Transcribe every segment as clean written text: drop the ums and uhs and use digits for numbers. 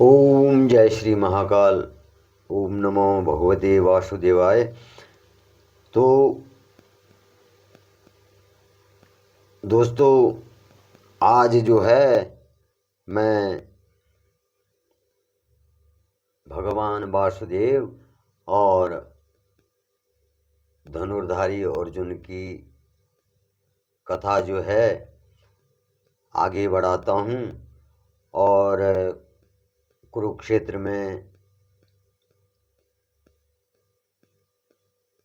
ओम जय श्री महाकाल। ओम नमो भगवते वासुदेवाय। तो दोस्तों, आज जो है मैं भगवान वासुदेव और धनुर्धारी अर्जुन की कथा जो है आगे बढ़ाता हूँ। और कुरुक्षेत्र में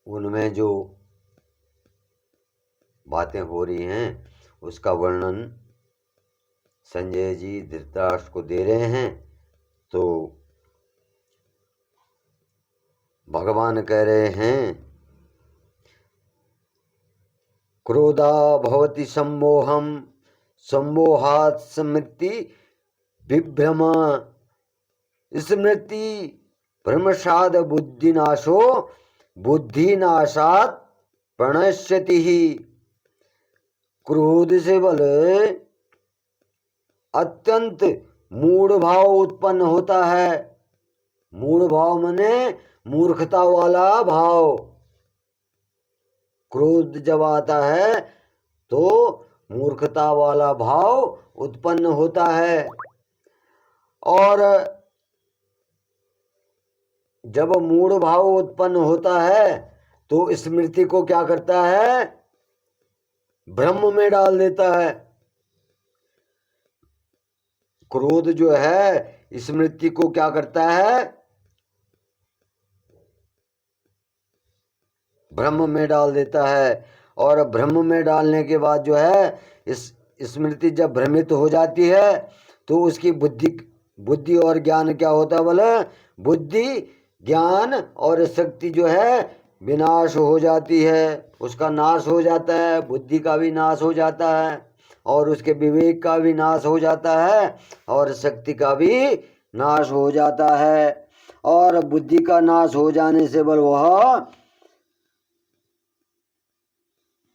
उनमें जो बातें हो रही हैं उसका वर्णन संजय जी धृतराष्ट्र को दे रहे हैं। तो भगवान कह रहे हैं, क्रोधा भवति सम्मोहम सम्मोहात् स्मृति विभ्रम स्मृति भ्रमसाद बुद्धिनाशो बुद्धिनाशात् प्रणश्यति ही। क्रोध से बल अत्यंत मूढ़ भाव उत्पन्न होता है। मूढ़ भाव माने मूर्खता वाला भाव। क्रोध जब आता है तो मूर्खता वाला भाव उत्पन्न होता है। और जब मूढ़ भाव उत्पन्न होता है तो स्मृति को क्या करता है? भ्रम में डाल देता है। क्रोध जो है स्मृति को क्या करता है? भ्रम में डाल देता है। और भ्रम में डालने के बाद जो है इस स्मृति जब भ्रमित हो जाती है तो उसकी बुद्धि और ज्ञान क्या होता है बोले? बुद्धि ज्ञान और शक्ति जो है विनाश हो जाती है। उसका नाश हो जाता है। बुद्धि का भी नाश हो जाता है और उसके विवेक का भी नाश हो जाता है और शक्ति का भी नाश हो जाता है। और बुद्धि का नाश हो जाने से बल वह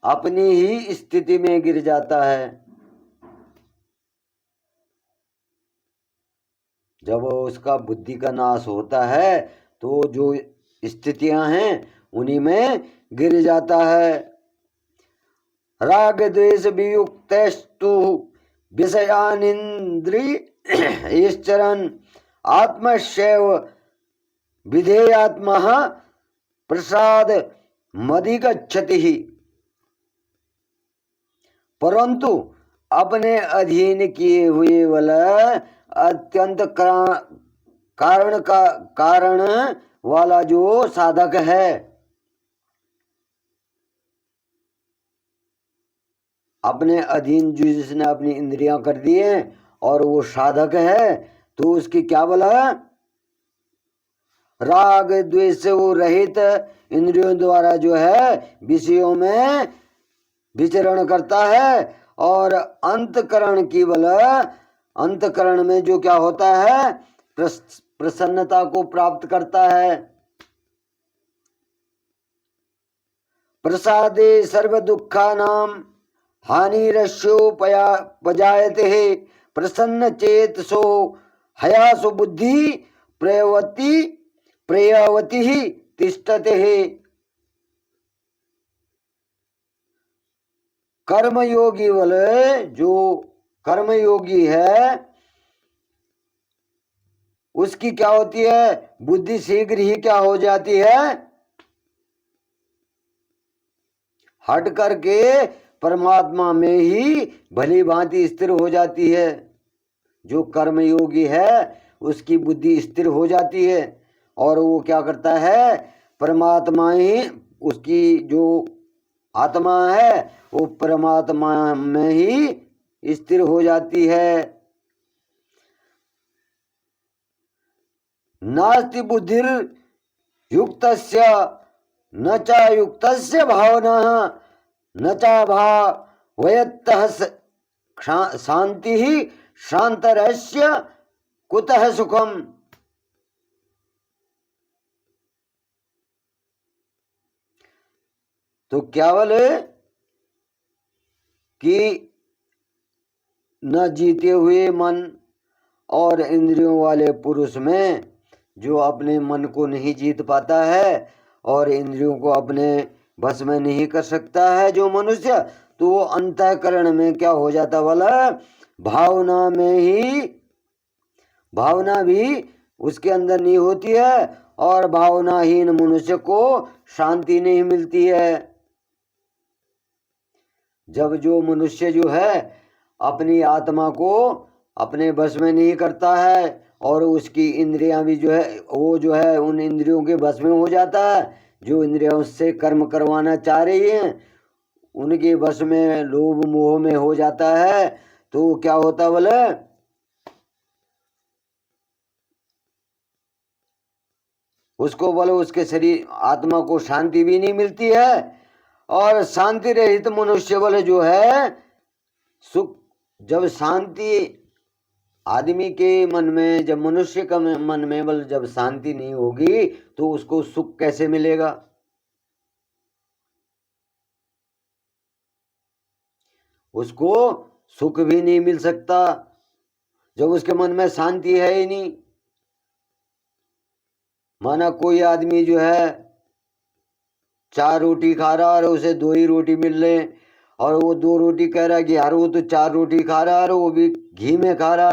अपनी ही स्थिति में गिर जाता है। जब उसका बुद्धि का नाश होता है तो जो स्थितियां हैं उन्हीं में गिर जाता है। राग द्वेष वियुक्तस्तु विषयानिन्द्रियश्चरन् आत्मस्यैव विधेयात्मा प्रसाद मधिगच्छति। परंतु अपने अधीन किए हुए वाला अत्यंत कारण वाला जो साधक है, अपने अधीन जो जिसने अपनी इंद्रियां कर दी हैं और वो साधक है, तो उसकी क्या बोला? राग द्वेष से वो रहित इंद्रियों द्वारा जो है विषयों में विचरण करता है। और अंतकरण की बल अंतकरण में जो क्या होता है? प्रसन्नता को प्राप्त करता है। प्रसादे सर्व दुखानां हानिरस्योपजायते प्रसन्न चेतसो हयासु बुद्धि प्रयवती तिष्ठते। कर्मयोगी वाले जो कर्मयोगी है उसकी क्या होती है? बुद्धि शीघ्र ही क्या हो जाती है? हट करके परमात्मा में ही भली भांति स्थिर हो जाती है। जो कर्मयोगी है उसकी बुद्धि स्थिर हो जाती है और वो क्या करता है? परमात्मा ही, उसकी जो आत्मा है वो परमात्मा में ही स्थिर हो जाती है। नास्ति बुद्धिर युक्तस्य न च युक्तस्य भावना न च भावयत्तः शांति शांतरस्य कुतः सुखम। तो क्या बोले कि न जीते हुए मन और इंद्रियों वाले पुरुष में जो अपने मन को नहीं जीत पाता है और इंद्रियों को अपने बस में नहीं कर सकता है जो मनुष्य, तो वो अंतःकरण में क्या हो जाता वाला, भावना में ही, भावना भी उसके अंदर नहीं होती है और भावनाहीन मनुष्य को शांति नहीं मिलती है। जब जो मनुष्य जो है अपनी आत्मा को अपने बस में नहीं करता है और उसकी इंद्रियां भी जो है वो जो है उन इंद्रियों के बस में हो जाता है, जो इंद्रियां उससे कर्म करवाना चाह रही हैं उनके बस में लोभ मोह में हो जाता है, तो क्या होता बोले, उसको बोले उसके शरीर आत्मा को शांति भी नहीं मिलती है। और शांति रहित मनुष्य बोले जो है सुख, जब शांति आदमी के मन में, जब मनुष्य का मन में बोले जब शांति नहीं होगी तो उसको सुख कैसे मिलेगा। उसको सुख भी नहीं मिल सकता जब उसके मन में शांति है ही नहीं। माना कोई आदमी जो है 4 रोटी खा रहा और उसे 2 ही रोटी मिल रहे और वो 2 रोटी कह रहा है कि यार वो तो 4 रोटी खा रहा है और वो भी घी में खा रहा।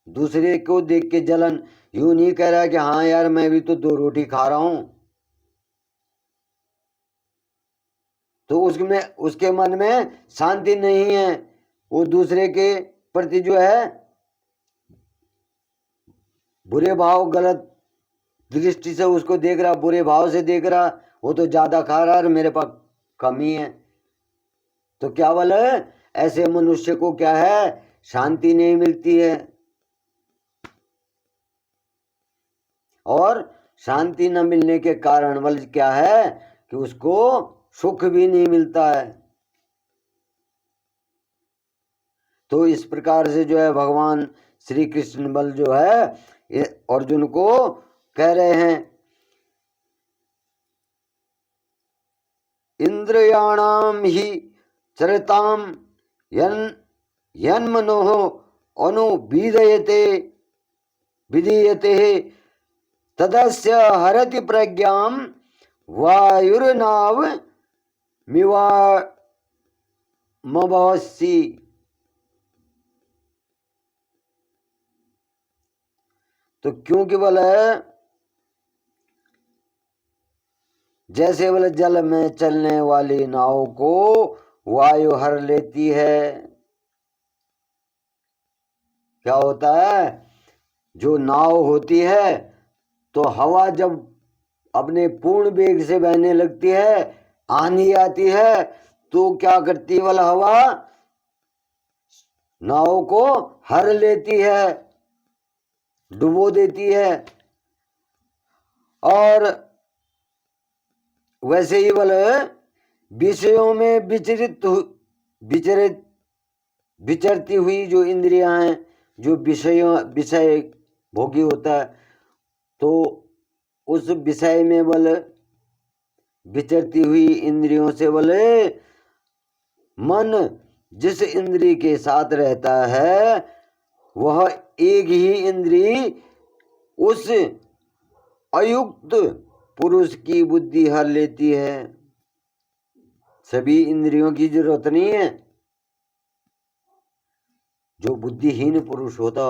दूसरे को देख के जलन, यूं नहीं कह रहा कि हाँ यार मैं भी तो 2 रोटी खा रहा हूं, तो उसमें उसके मन में शांति नहीं है। वो दूसरे के प्रति जो है बुरे भाव, गलत दृष्टि से उसको देख रहा, बुरे भाव से देख रहा, वो तो ज्यादा खा रहा और मेरे पास कम ही है। तो क्या बोले, ऐसे मनुष्य को क्या है, शांति नहीं मिलती है और शांति न मिलने के कारण बल क्या है कि उसको सुख भी नहीं मिलता है। तो इस प्रकार से जो है भगवान श्री कृष्ण बल जो है अर्जुन को कह रहे हैं, इंद्रियाणाम ही चरताम यन्मनोः अनुविधीयते विधीयते तदस्य हरति प्रज्ञां वायुर्नाव मिवामवसि। तो क्योंकि बोले जैसे बोले जल में चलने वाली नाव को वायु हर लेती है, क्या होता है, जो नाव होती है तो हवा जब अपने पूर्ण वेग से बहने लगती है, आंधी आती है, तो क्या करती है वाला हवा, नाव को हर लेती है, डुबो देती है। और वैसे ही बोले विषयों में विचरती हुई जो इंद्रियां हैं, जो विषय भोगी होता है, तो उस विषय में बोले विचरती हुई इंद्रियों से बोले मन जिस इंद्री के साथ रहता है वह एक ही इंद्री उस अयुक्त पुरुष की बुद्धि हर लेती है। सभी इंद्रियों की जरूरत नहीं है। जो बुद्धिहीन पुरुष होता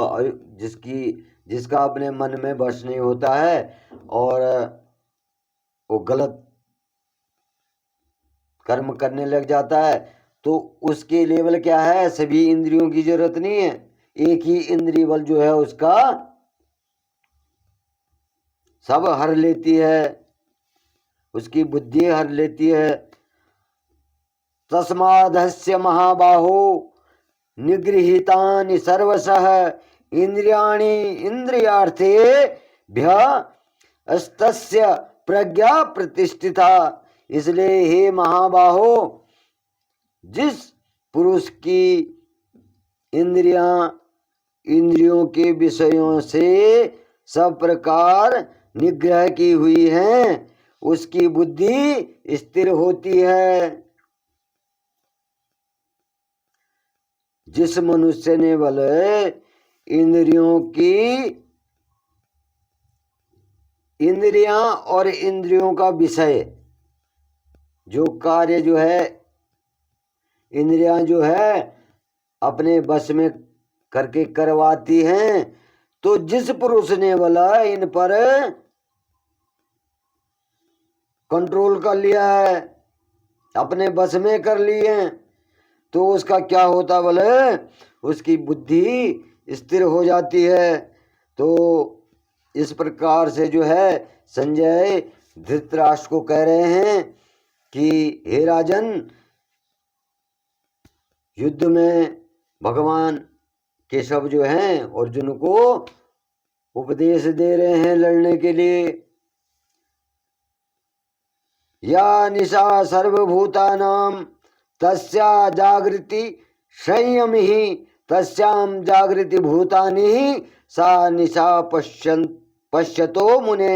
जिसका अपने मन में बस नहीं होता है और वो गलत कर्म करने लग जाता है, तो उसके लेवल क्या है, सभी इंद्रियों की जरूरत नहीं है, एक ही इंद्रिय बल जो है उसका सब हर लेती है, उसकी बुद्धि हर लेती है। तस्मादस्य महाबाहो निगृहीतानि सर्वशः इंद्रियाणि इंद्रियार्थेभ्य अस्तस्य प्रज्ञा प्रतिष्ठिता। इसलिए हे महाबाहो, जिस पुरुष की इंद्रियों के विषयों से सब प्रकार निग्रह की हुई है, उसकी बुद्धि स्थिर होती है। जिस मनुष्य ने बोले इंद्रियों की, इंद्रियां और इंद्रियों का विषय जो कार्य जो है, इंद्रियां जो है अपने बस में करके करवाती हैं। तो जिस पुरुष ने बोला इन पर कंट्रोल कर लिया है, अपने बस में कर लिए हैं, तो उसका क्या होता बोले, उसकी बुद्धि स्थिर हो जाती है। तो इस प्रकार से जो है संजय धृतराष्ट्र को कह रहे हैं कि हे राजन, युद्ध में भगवान केशव जो हैं अर्जुन को उपदेश दे रहे हैं लड़ने के लिए। या निशा सर्वभूतानां तस्या जागृति संयम ही तस्याम जागृति भूतानि ही सा निशा पश्यतो मुने।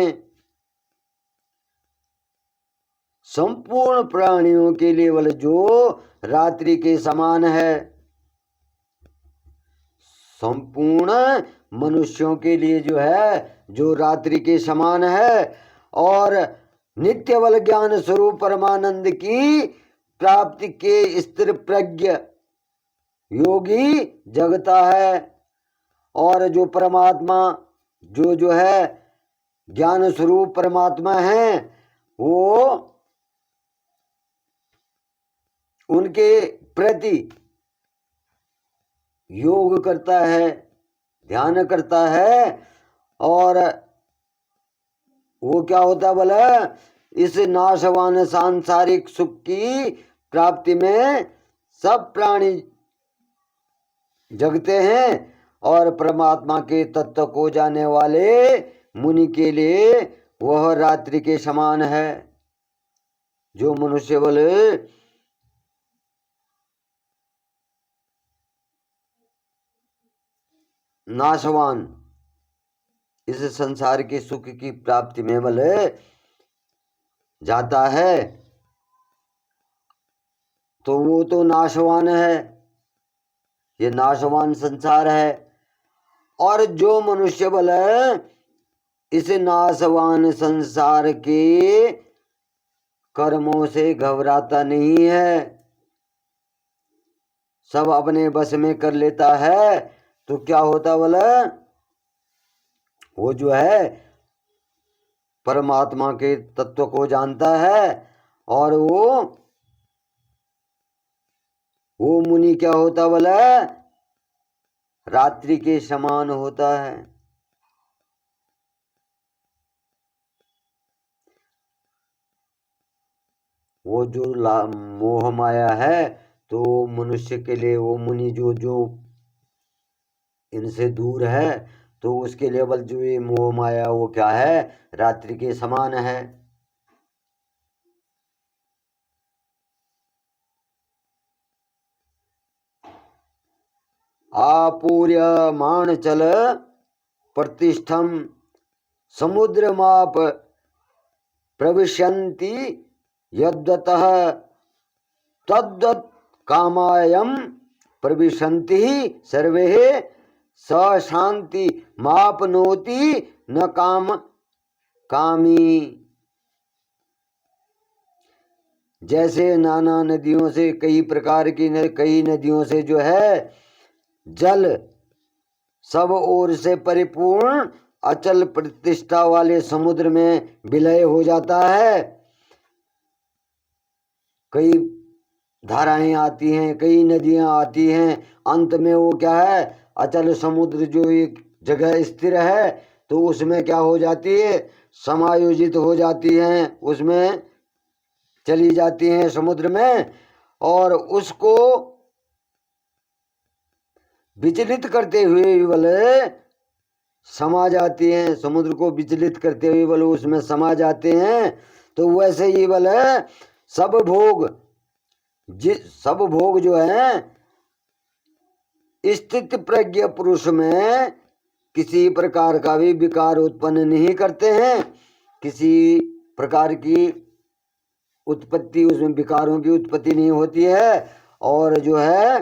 संपूर्ण प्राणियों के लिए बल जो रात्रि के समान है, संपूर्ण मनुष्यों के लिए जो है जो रात्रि के समान है, और नित्य बल ज्ञान स्वरूप परमानंद की प्राप्ति के स्थिर प्रज्ञ योगी जगता है। और जो परमात्मा जो जो है ज्ञान स्वरूप परमात्मा है, वो उनके प्रति योग करता है, ध्यान करता है। और वो क्या होता बोला, इस नाशवान सांसारिक सुख की प्राप्ति में सब प्राणी जगते हैं, और परमात्मा के तत्व को जाने वाले मुनि के लिए वह रात्रि के समान है। जो मनुष्य बोले नाशवान इस संसार के सुख की प्राप्ति में बल जाता है, तो वो तो नाशवान है, ये नाशवान संसार है। और जो मनुष्य बल इस नाशवान संसार के कर्मों से घबराता नहीं है, सब अपने बस में कर लेता है, तो क्या होता बोला, वो जो है परमात्मा के तत्व को जानता है। और वो मुनि क्या होता बोला, रात्रि के समान होता है। वो जो मोह माया है, तो मनुष्य के लिए वो मुनि जो जो इनसे दूर है, तो उसके लिए बल जो ये मोह माया वो क्या है, रात्रि के समान है। आपूर्यमाण चल प्रतिष्ठम समुद्रमाप प्रविशन्ति यद्वतः तद्वत् कामायम प्रविशन्ति सर्वे स शांति मापनोति न काम कामी। जैसे नाना नदियों से कई प्रकार की कई नदियों से जो है जल सब ओर से परिपूर्ण अचल प्रतिष्ठा वाले समुद्र में विलय हो जाता है। कई धाराएं आती हैं, कई नदियां आती हैं, अंत में वो क्या है, अचल समुद्र जो एक जगह स्थिर है, तो उसमें क्या हो जाती है, समायोजित हो जाती हैं, उसमें चली जाती हैं समुद्र में, और उसको विचलित करते हुए बल समा जाती हैं, समुद्र को विचलित करते हुए बल उसमें समा जाते हैं। तो वैसे ही बल सब भोग सब भोग जो है स्थित प्रज्ञ पुरुष में किसी प्रकार का भी विकार उत्पन्न नहीं करते हैं, किसी प्रकार की उत्पत्ति उसमें विकारों की उत्पत्ति नहीं होती है। और जो है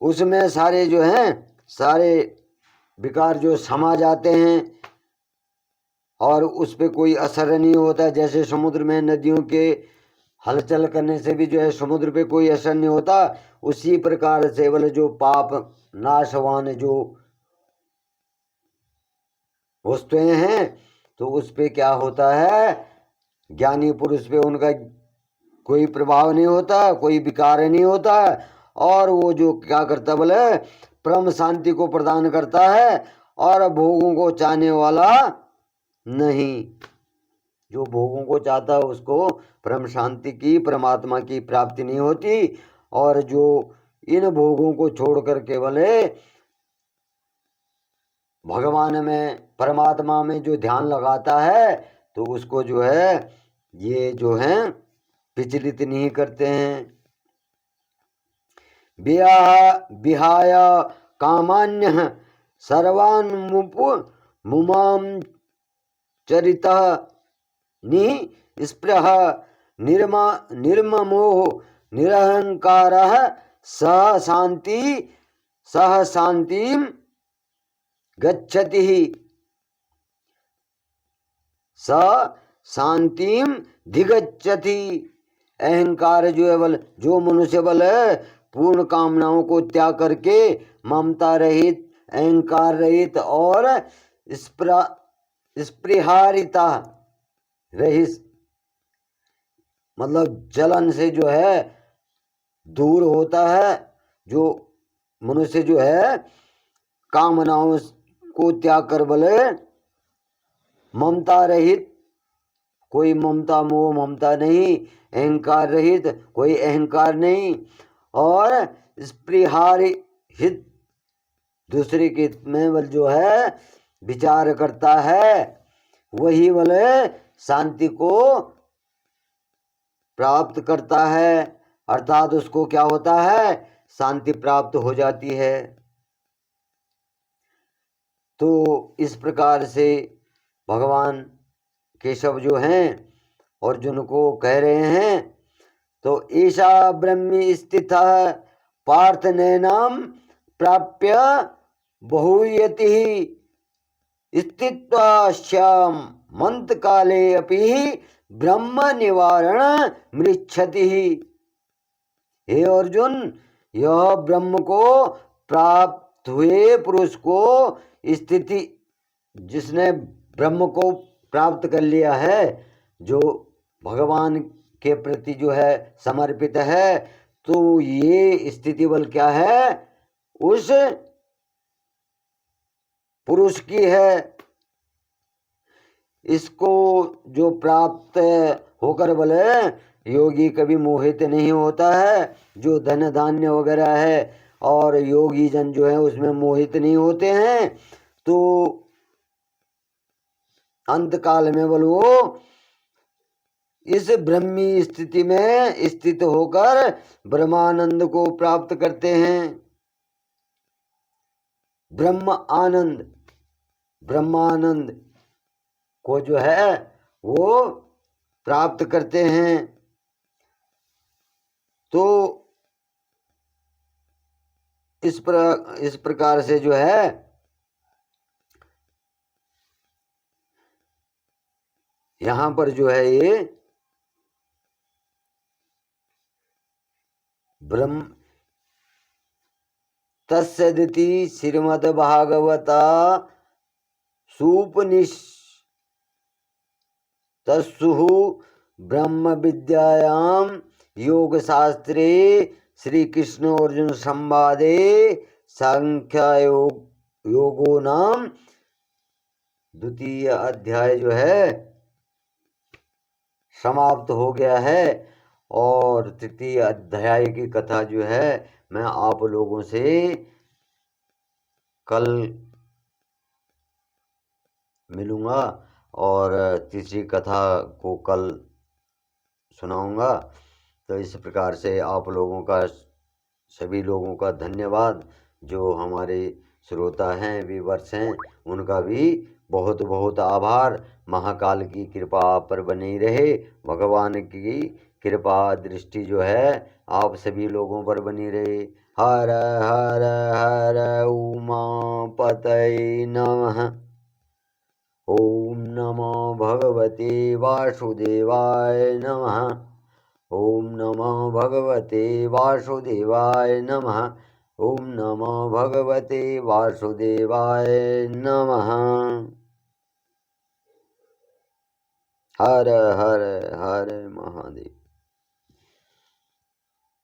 उसमें सारे जो हैं सारे विकार जो समा जाते हैं और उस पे कोई असर नहीं होता। जैसे समुद्र में नदियों के हलचल करने से भी जो है समुद्र पे कोई असर नहीं होता, उसी प्रकार से बोले जो पाप नाशवान जो वस्तुएं हैं तो उस पे क्या होता है, ज्ञानी पुरुष पे उनका कोई प्रभाव नहीं होता, कोई विकार नहीं होता। और वो जो क्या करता बोले परम शांति को प्रदान करता है और भोगों को चाहने वाला नहीं। जो भोगों को चाहता है उसको परम शांति की परमात्मा की प्राप्ति नहीं होती। और जो इन भोगों को छोड़ कर केवल भगवान में परमात्मा में जो ध्यान लगाता है तो उसको जो है ये जो है विचलित नहीं करते हैं। विहाय कामान्य सर्वान् मुमाम चरितः निस्पृह निर्ममोह निरहंकारः सह शांतिं गच्छति। स शांतिं धिगच्छति। अहंकार जो है बल जो मनुष्य बल है पूर्ण कामनाओं को त्याग करके ममता रहित अहंकार रहित और स्पृहारिता रहित मतलब जलन से जो है दूर होता है। जो मनुष्य जो है कामनाओं को त्याग कर बोले ममता रहित, कोई ममता मोह ममता नहीं, अहंकार रहित कोई अहंकार नहीं, और स्पृहारित दूसरे के हित में बल जो है विचार करता है, वही बोले शांति को प्राप्त करता है। अर्थात उसको क्या होता है, शांति प्राप्त हो जाती है। तो इस प्रकार से भगवान केशव जो हैं अर्जुन को कह रहे हैं, तो ईशा ब्रह्मी स्थित पार्थ नैनाम प्राप्य बहुयति स्थित्वा श्याम मंत काले अपि ब्रह्म निवारण मृच्छति। हे अर्जुन, यह ब्रह्म को प्राप्त हुए पुरुष को स्थिति, जिसने ब्रह्म को प्राप्त कर लिया है, जो भगवान के प्रति जो है समर्पित है, तो ये स्थिति बल क्या है, उस पुरुष की है। इसको जो प्राप्त होकर बोले योगी कभी मोहित नहीं होता है। जो धन धान्य वगैरह है और योगी जन जो है उसमें मोहित नहीं होते हैं। तो अंत काल में बोलो इस ब्रह्मी स्थिति में स्थित होकर ब्रह्मानंद को प्राप्त करते हैं। ब्रह्मानंद को जो है वो प्राप्त करते हैं। तो इस प्रकार से जो है यहाँ पर जो है ये ब्रह्म तस्सदिति श्रीमद्भागवता सुपनिषत्सु ब्रह्म विद्यायां योग शास्त्रे श्री कृष्ण अर्जुन संवादे सांख्य योगो नाम द्वितीय अध्याय जो है समाप्त हो गया है। और तृतीय अध्याय की कथा जो है मैं आप लोगों से कल मिलूंगा और तीसरी कथा को कल सुनाऊंगा। तो इस प्रकार से आप लोगों का, सभी लोगों का धन्यवाद। जो हमारे श्रोता हैं, व्यूअर्स हैं, उनका भी बहुत बहुत आभार। महाकाल की कृपा आप पर बनी रहे, भगवान की कृपा दृष्टि जो है आप सभी लोगों पर बनी रहे। हर हर हर उमापतये नमः। ओम नमो भगवते वासुदेवाय नमः। ओम नमो भगवते वासुदेवाय नमः। ओम नमो भगवते वासुदेवाय नमः। हर हर हर महादेव।